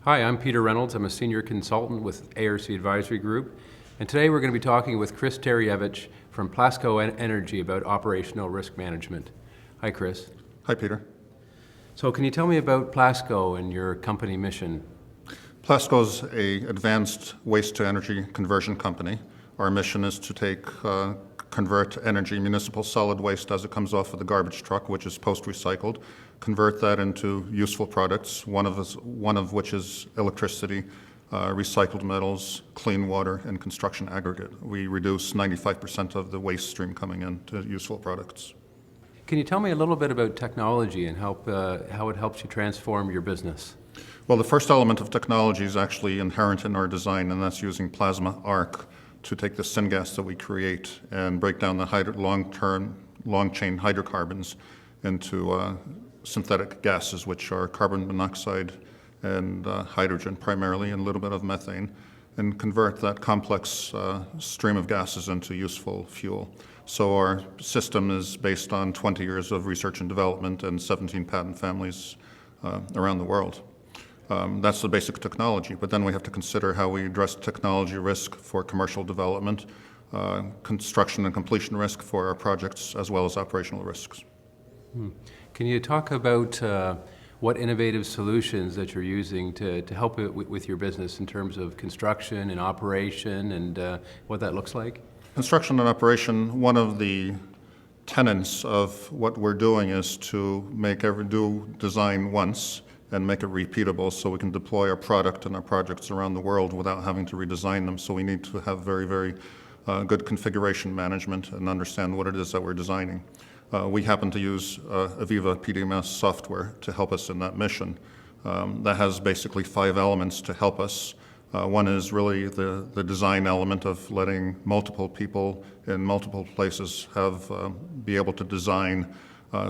Hi, I'm Peter Reynolds. I'm a senior consultant with ARC Advisory Group, and today we're going to be talking with Chris Terajewicz from Plasco Energy about operational risk management. Hi, Chris. Hi, Peter. So can you tell me about Plasco and your company mission? Plasco is an advanced waste-to-energy conversion company. Our mission is to convert energy, municipal solid waste as it comes off of the garbage truck, which is post-recycled, convert that into useful products, one of which is electricity, recycled metals, clean water, and construction aggregate. We reduce 95% of the waste stream coming into useful products. Can you tell me a little bit about technology and how it helps you transform your business? Well, the first element of technology is actually inherent in our design, and that's using plasma arc to take the syngas that we create and break down the long-chain hydrocarbons into synthetic gases, which are carbon monoxide and hydrogen primarily, and a little bit of methane, and convert that complex stream of gases into useful fuel. So our system is based on 20 years of research and development and 17 patent families around the world. That's the basic technology, but then we have to consider how we address technology risk for commercial development, construction and completion risk for our projects, as well as operational risks. Can you talk about what innovative solutions that you're using to help with your business in terms of construction and operation and what that looks like? Construction and operation, one of the tenets of what we're doing is to do design once and make it repeatable so we can deploy our product and our projects around the world without having to redesign them. So we need to have very, very good configuration management and understand what it is that we're designing. We happen to use Aviva PDMS software to help us in that mission. That has basically 5 elements to help us. One is really the design element of letting multiple people in multiple places be able to design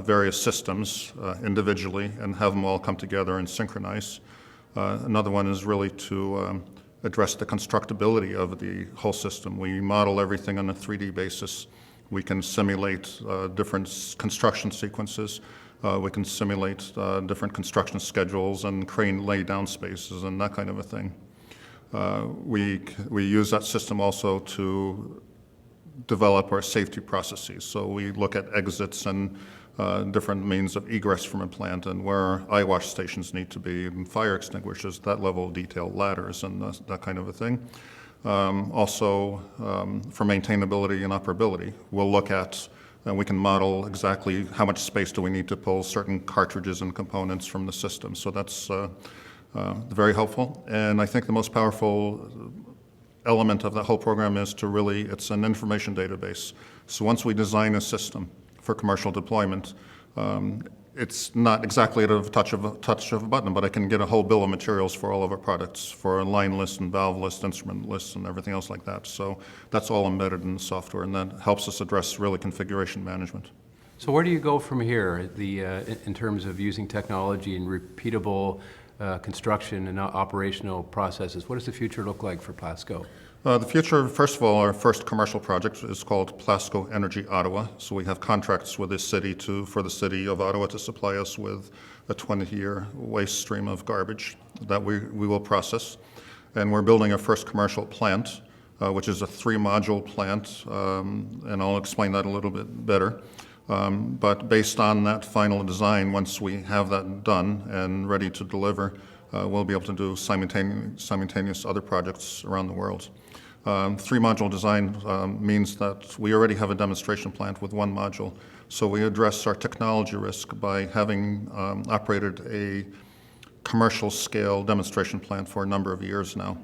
various systems individually and have them all come together and synchronize. Another one is really to address the constructability of the whole system. We model everything on a 3D basis. We can simulate different construction sequences. We can simulate different construction schedules and crane laydown spaces and that kind of a thing. We use that system also to develop our safety processes. So we look at exits and different means of egress from a plant and where our eye wash stations need to be, and fire extinguishers, that level of detail, ladders, and that kind of a thing. Also, for maintainability and operability, we'll look at, we can model exactly how much space do we need to pull certain cartridges and components from the system. So that's very helpful. And I think the most powerful element of that whole program is it's an information database. So once we design a system for commercial deployment, it's not exactly at a touch of a button, but I can get a whole bill of materials for all of our products, for a line list and valve list, instrument lists, and everything else like that. So that's all embedded in the software, and that helps us address really configuration management. So where do you go from here in terms of using technology and repeatable construction and operational processes? What does the future look like for Plasco? The future, first of all, our first commercial project is called Plasco Energy Ottawa. So we have contracts with the city for the city of Ottawa to supply us with a 20-year waste stream of garbage that we will process. And we're building our first commercial plant, which is a 3-module plant, and I'll explain that a little bit better. But based on that final design, once we have that done and ready to deliver, we'll be able to do simultaneous other projects around the world. 3-module design means that we already have a demonstration plant with 1 module. So we address our technology risk by having operated a commercial scale demonstration plant for a number of years now.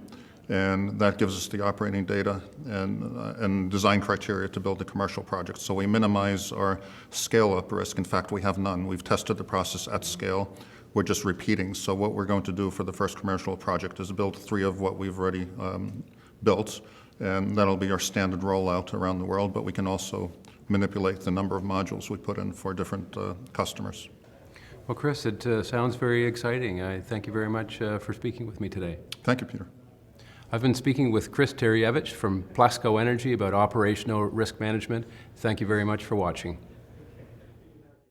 And that gives us the operating data and design criteria to build the commercial project. So we minimize our scale-up risk. In fact, we have none. We've tested the process at scale. We're just repeating. So what we're going to do for the first commercial project is build 3 of what we've already built, and that'll be our standard rollout around the world, but we can also manipulate the number of modules we put in for different customers. Well, Chris, it sounds very exciting. I thank you very much for speaking with me today. Thank you, Peter. I've been speaking with Chris Terajewicz from Plasco Energy about operational risk management. Thank you very much for watching.